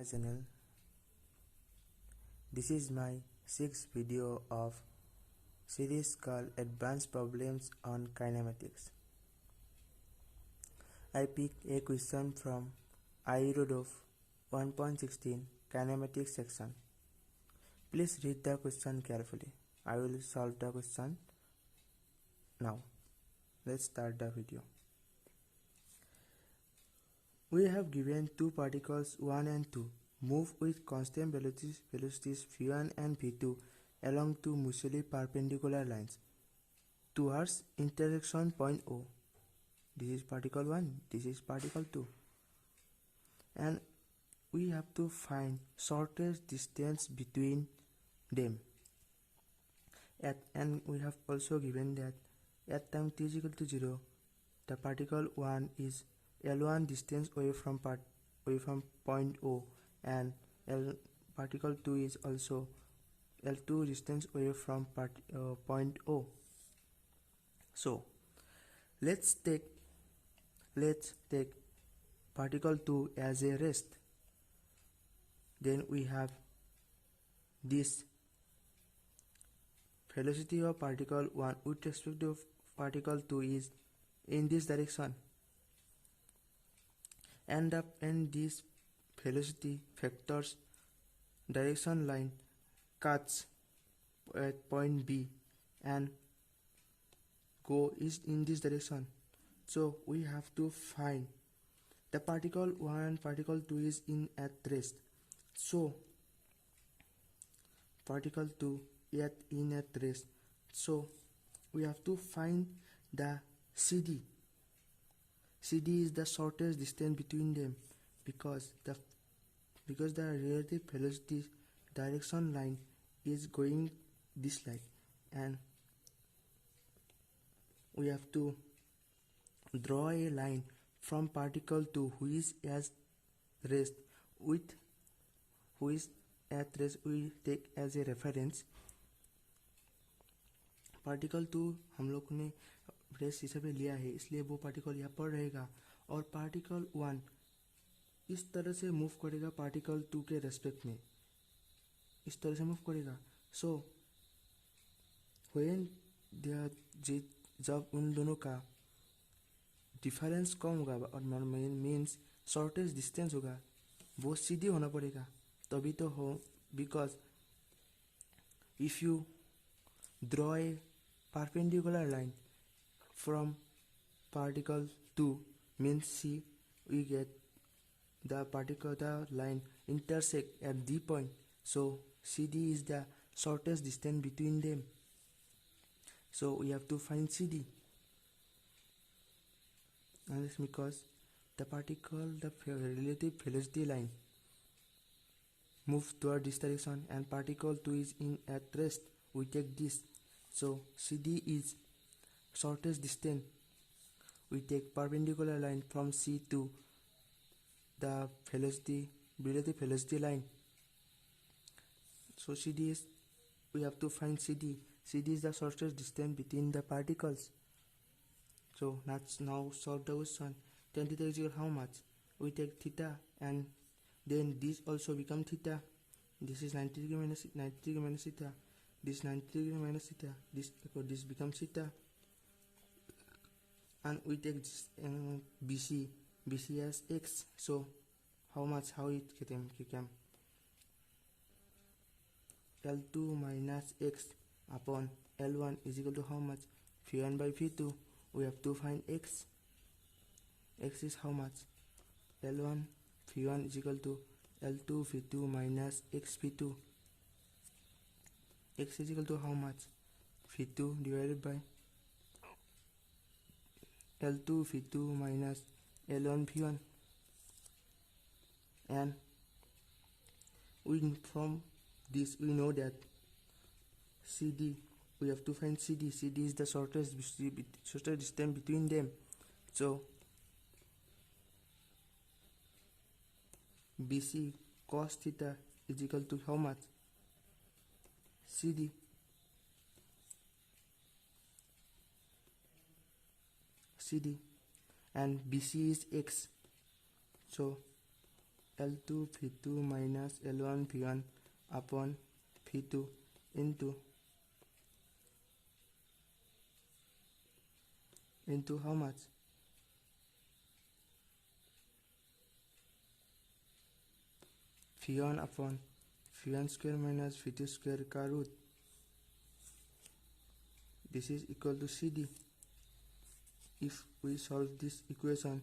my channel. This is my sixth video of series called Advanced Problems on Kinematics. I picked a question from ieirodov 1.16 kinematics section. Please read the question carefully. I will solve the question now. Let's start the video. We have given two particles 1 and 2 move with constant velocities v1 and v2 along two mutually perpendicular lines towards intersection point O. This is particle 1, this is particle 2. And we have to find shortest distance between them. And we have also given that at time t is equal to 0, the particle 1 is L1 distance away from point O, and particle 2 is also L2 distance away from point O. So let's take particle 2 as a rest. Then we have this velocity of particle 1 with respect to particle 2 is in this direction, and this velocity vector's direction line cuts at point B and go is in this direction. So we have to find the particle 1 and particle 2 is in at rest. So particle 2 in at rest. So we have to find the CD. CD is the shortest distance between them because the relative velocity direction line is going this line, and we have to draw a line from particle 2 who is at rest we take as a reference. Particle 2 हम लोग ने rest हिसाब से लिया है, इसलिए वो particle यहाँ पर रहेगा, और पार्टिकल 1 इस तरह से मूव करेगा पार्टिकल 2 के रेस्पेक्ट में, इस तरह से मूव करेगा. सो व्हेन जब उन दोनों का डिफरेंस कम होगा और मीन्स शॉर्टेस्ट डिस्टेंस होगा, वो सीधी होना पड़ेगा तभी तो हो. Because if you draw a perpendicular line from particle 2 means C, we get the line intersect at the point. So CD is the shortest distance between them. So we have to find CD. And it's because the relative velocity line moves toward this direction and particle 2 is in at rest. We take this. So CD is shortest distance. We take perpendicular line from C to the relative velocity line. So CD is, we have to find CD. CD is the shortest distance between the particles. So let's now solve the question. Tan theta is equal how much? We take theta, and then this also become theta. This is 90 degree minus theta. This 90 degree minus theta, this becomes theta, and we take this, BC as x. So how it became L2 minus x upon L1 is equal to how much? V1 by V2. We have to find x. X is how much? L1 V1 is equal to L2 V2 minus x V2. X is equal to how much? V2 divided by L2 V2 minus L1 V1. And from this we know that CD, we have to find CD. CD is the shortest distance between them. So BC cos theta is equal to how much? CD. And BC is x. So L2 V2 minus L1 V1 upon V2 into how much? V1 upon V1 square minus V2 square का root. This is equal to CD. If we solve this equation,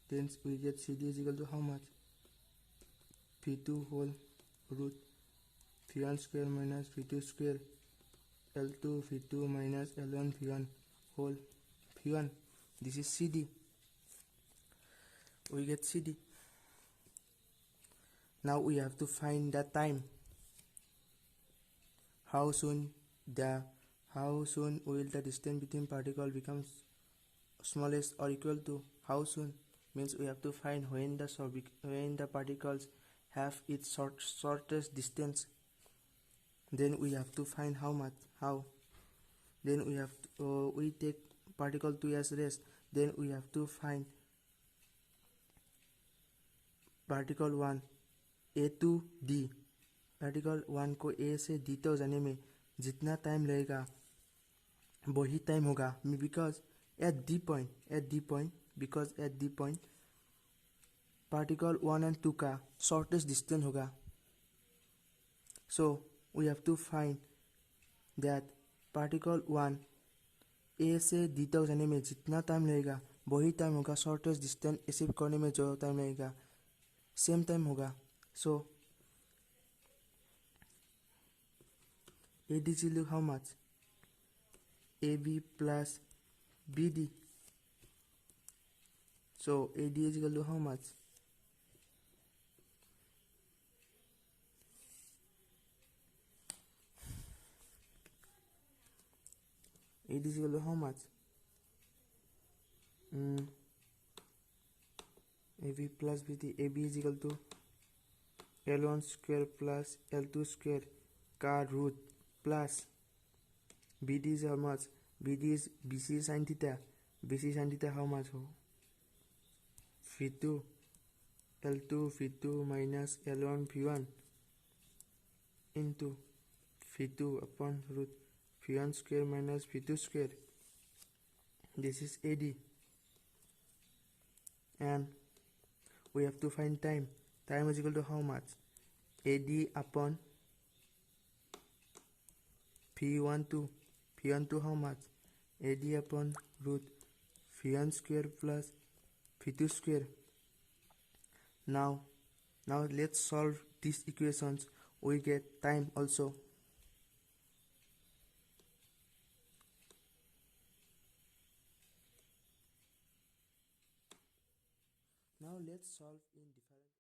then we get CD is equal to how much? V2 whole root V1 square minus V2 square L2 V2 minus L1 V1 whole V1. This is CD. We get CD. Now we have to find the time. How soon will the distance between particle becomes smallest or equal to? How soon means we have to find when the particles have its shortest distance. Then we have to find how much. How? Then we have to, we take particle 2 as rest. Then we have to find particle 1 A to D. Particle 1 को A से D तक जाने में जितना time लगेगा वही time होगा, because at the point particle 1 and 2 का शॉर्टेस्ट डिस्टेंस होगा. So we have to find that particle 1 A से D तक जाने में जितना टाइम लगेगा वही टाइम होगा शॉर्टेस्ट डिस्टेंस अचीव करने में जो टाइम लगेगा सेम टाइम होगा. सो AD is equal to how much? AB plus BD. So AD is equal to how much? AD is equal to how much? AB plus BD. AB is equal to L1 square plus L2 square का root plus BD is how much? BD is BC sin theta. BC sin theta how much ho? V2 L2 V2 minus L1 V1 into V2 upon root V1 square minus V2 square. This is AD. And we have to find time. Time is equal to how much? AD upon V12 how much? AD upon root V1 square plus V2 square. Now let's solve these equations. We get time also. Now let's solve in different